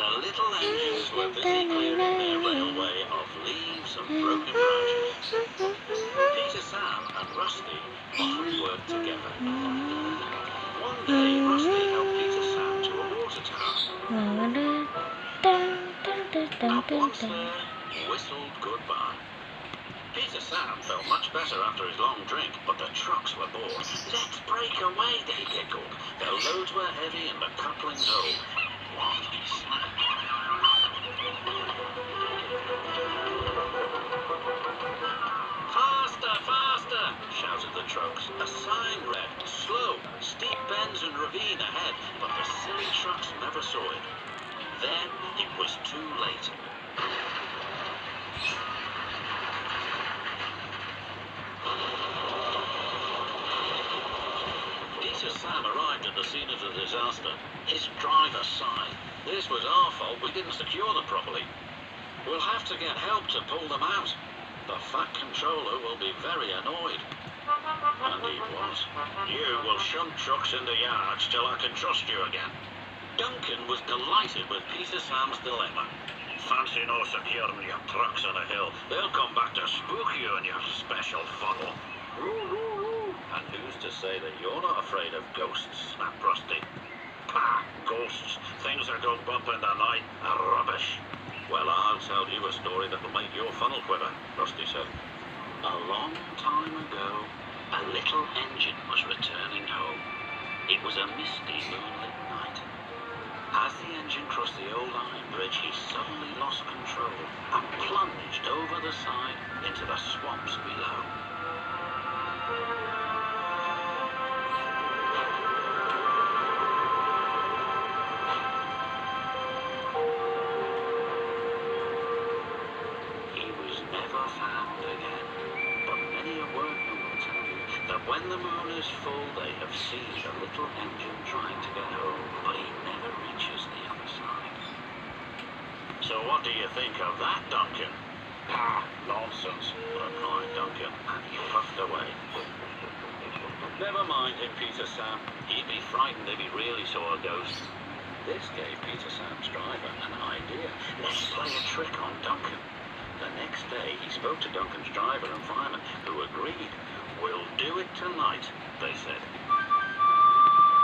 The little engines were busy clearing their railway of leaves and broken branches. Peter, Sam and Rusty often worked together. One day, Rusty helped Peter, Sam to a water tower. And once there, whistled goodbye. Peter, Sam felt much better after his long drink, but the trucks were bored. Let's break away, they giggled. Their loads were heavy and the couplings old. What a snap. Faster, faster, shouted the trucks. A sign read, slow, steep bends and ravine ahead, but the silly trucks never saw it. Then it was too late. Peter, Sam arrived at the scene of the disaster. His driver sighed. This was our fault, we didn't secure them properly. We'll have to get help to pull them out. The fat controller will be very annoyed. And he was. You will shunt trucks in the yards till I can trust you again. Duncan was delighted with Peter, Sam's dilemma. Fancy no securing your trucks on a hill. They'll come back to spook you in your special funnel. And who's to say that you're not afraid of ghosts, snapped Rusty. Pah, ghosts. Things that go bump in the night are rubbish. Well, I'll tell you a story that'll make your funnel quiver, Rusty said. A long time ago, a little engine was returning home. It was a misty, moonlit night. As the engine crossed the old iron bridge, he suddenly lost control and plunged over the side into the swamps below. When the moon is full, they have seen the little engine trying to get home, but he never reaches the other side. So what do you think of that, Duncan? Ah, nonsense, replied Duncan, and he puffed away. Never mind him, Peter, Sam. He'd be frightened if he really saw a ghost. This gave Peter, Sam's driver an idea. Let's play a trick on Duncan. The next day, he spoke to Duncan's driver and fireman, who agreed. We'll do it tonight, they said.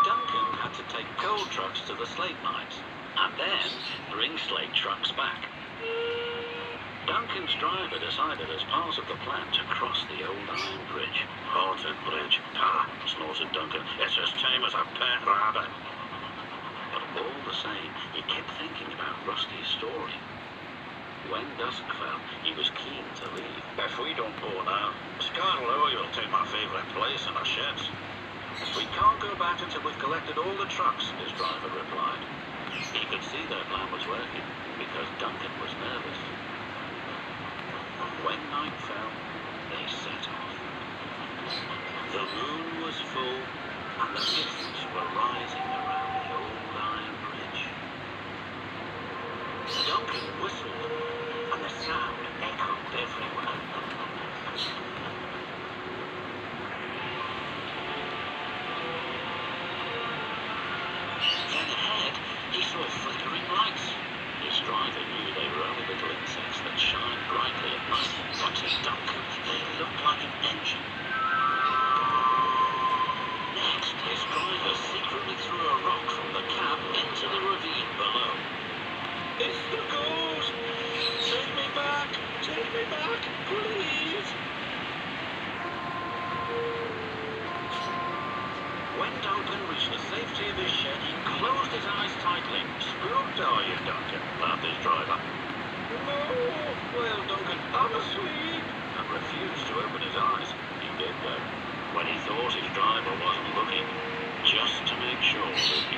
Duncan had to take coal trucks to the slate mines, and then bring slate trucks back. Duncan's driver decided as part of the plan to cross the old iron bridge. Haunted bridge, pah, snorted Duncan. It's as tame as a pet rabbit. But all the same, he kept thinking about Rusty's story. When dusk fell, he was keen to leave. If we don't go now, Skarloey will take my favourite place in the sheds. We can't go back until we've collected all the trucks, his driver replied. He could see their plan was working, because Duncan was nervous. When night fell, they set off. The moon was full, and the mists were rising around the old iron bridge. Duncan whistled, and the sound echoed everywhere. Then ahead, he saw flickering lights. His driver knew they were only little insects that shine brightly at night, but to Duncan, they looked like an engine. Next, his driver secretly threw a rock from the cab into the ravine below. It's the ghost! Take me back, please! When Duncan reached the safety of his shed, he closed his eyes tightly. Spooked, are you, Duncan? Laughed his driver. No, wailed Duncan, I'm asleep, and refused to open his eyes. He did, though, when he thought his driver wasn't looking, just to make sure that he